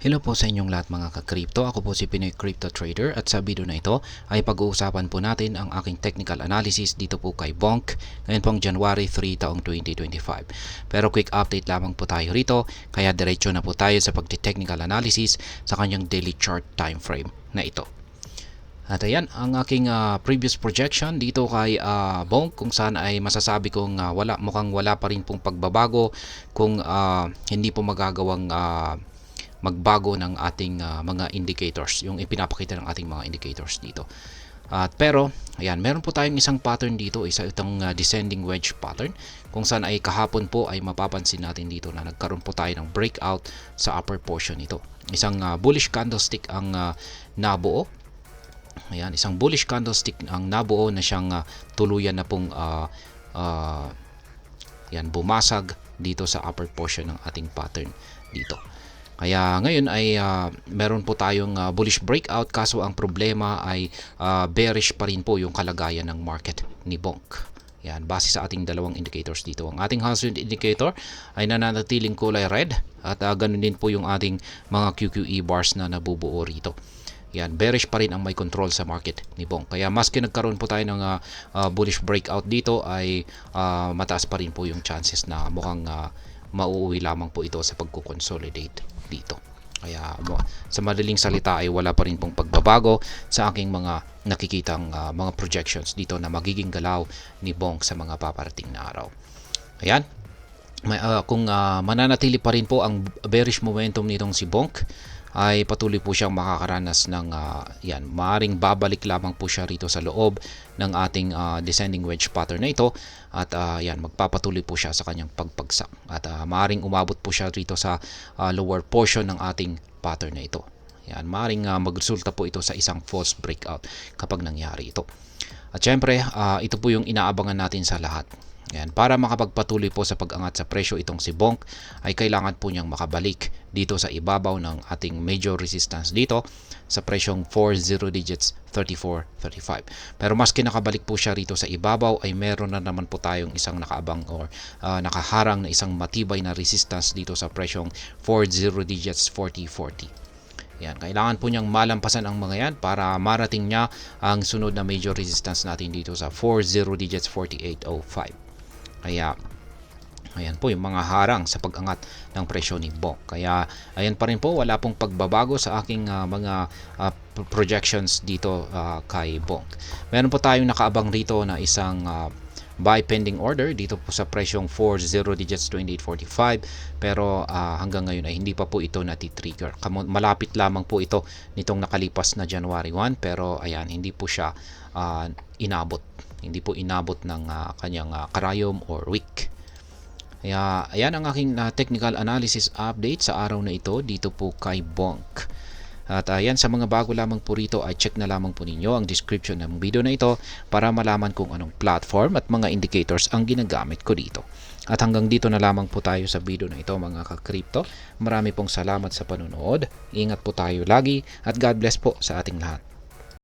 Hello po sa inyong lahat mga ka-crypto. Ako po si Pinoy Crypto Trader at sa video na ito ay pag-uusapan po natin ang aking technical analysis dito po kay Bonk ngayon pong January 3 taong 2025. Pero quick update lamang po tayo rito kaya diretso na po tayo sa pagti-technical analysis sa kanyang daily chart time frame na ito. At ayan ang aking previous projection dito kay Bonk kung saan ay masasabi kong mukhang wala pa rin pong pagbabago kung hindi po magagawang magbago ng ating mga indicators, yung ipinapakita ng ating mga indicators dito. Pero ayan, meron po tayong isang pattern dito, itong descending wedge pattern kung saan ay kahapon po ay mapapansin natin dito na nagkaroon po tayo ng breakout sa upper portion nito. Isang bullish candlestick ang nabuo. Ayan, isang bullish candlestick ang nabuo na siyang tuluyan na pong bumasag dito sa upper portion ng ating pattern dito. Kaya ngayon ay meron po tayong bullish breakout, kaso ang problema ay bearish pa rin po yung kalagayan ng market ni Bonk. Yan, base sa ating dalawang indicators dito. Ang ating Hang indicator ay nananatiling kulay red at ganun din po yung ating mga QQE bars na nabubuo rito. Yan, bearish pa rin ang may control sa market ni Bonk. Kaya maski nagkaroon po tayo ng bullish breakout dito ay mataas pa rin po yung chances na mukhang mauuwi lamang po ito sa pagko-consolidate dito. Kaya sa madaling salita ay wala pa rin pong pagbabago sa aking mga nakikitang mga projections dito na magiging galaw ni Bonk sa mga paparating na araw. Ayan. Kung mananatili pa rin po ang bearish momentum nitong si Bonk, ay patuloy po siyang makakaranas ng maaring babalik lamang po siya rito sa loob ng ating descending wedge pattern na ito at magpapatuloy po siya sa kanyang pagpagsak at maaring umabot po siya rito sa lower portion ng ating pattern na ito. Yan, maaring magresulta po ito sa isang false breakout kapag nangyari ito. At syempre, ito po yung inaabangan natin sa lahat. Yan, para makapagpatuloy po sa pag-angat sa presyo itong si Bonk ay kailangan po niyang makabalik dito sa ibabaw ng ating major resistance dito sa presyong 40 digits 34.35. Pero maski nakabalik po siya rito sa ibabaw ay meron na naman po tayong isang nakaabang or nakaharang na isang matibay na resistance dito sa presyong 40 digits 40.40. Yan, kailangan po niyang malampasan ang mga yan para marating niya ang sunod na major resistance natin dito sa 40 digits 48.05. Kaya ayan po yung mga harang sa pag-angat ng presyo ni Bonk. Kaya ayan pa rin po, wala pong pagbabago sa aking mga projections dito kay Bonk. Meron po tayong nakaabang rito na isang buy pending order dito po sa presyong 40 digits 28.45, pero hanggang ngayon ay hindi pa po ito nati-trigger. Malapit lamang po ito nitong nakalipas na January 1, pero ayan, hindi po siya inabot. Hindi po inabot ng kanyang karayom or wick. Kaya ayan ang aking technical analysis update sa araw na ito dito po kay Bonk. At ayan, sa mga bago lamang po rito ay check na lamang po ninyo ang description ng video na ito para malaman kung anong platform at mga indicators ang ginagamit ko dito. At hanggang dito na lamang po tayo sa video na ito mga ka-crypto. Marami pong salamat sa panonood. Ingat po tayo lagi at God bless po sa ating lahat.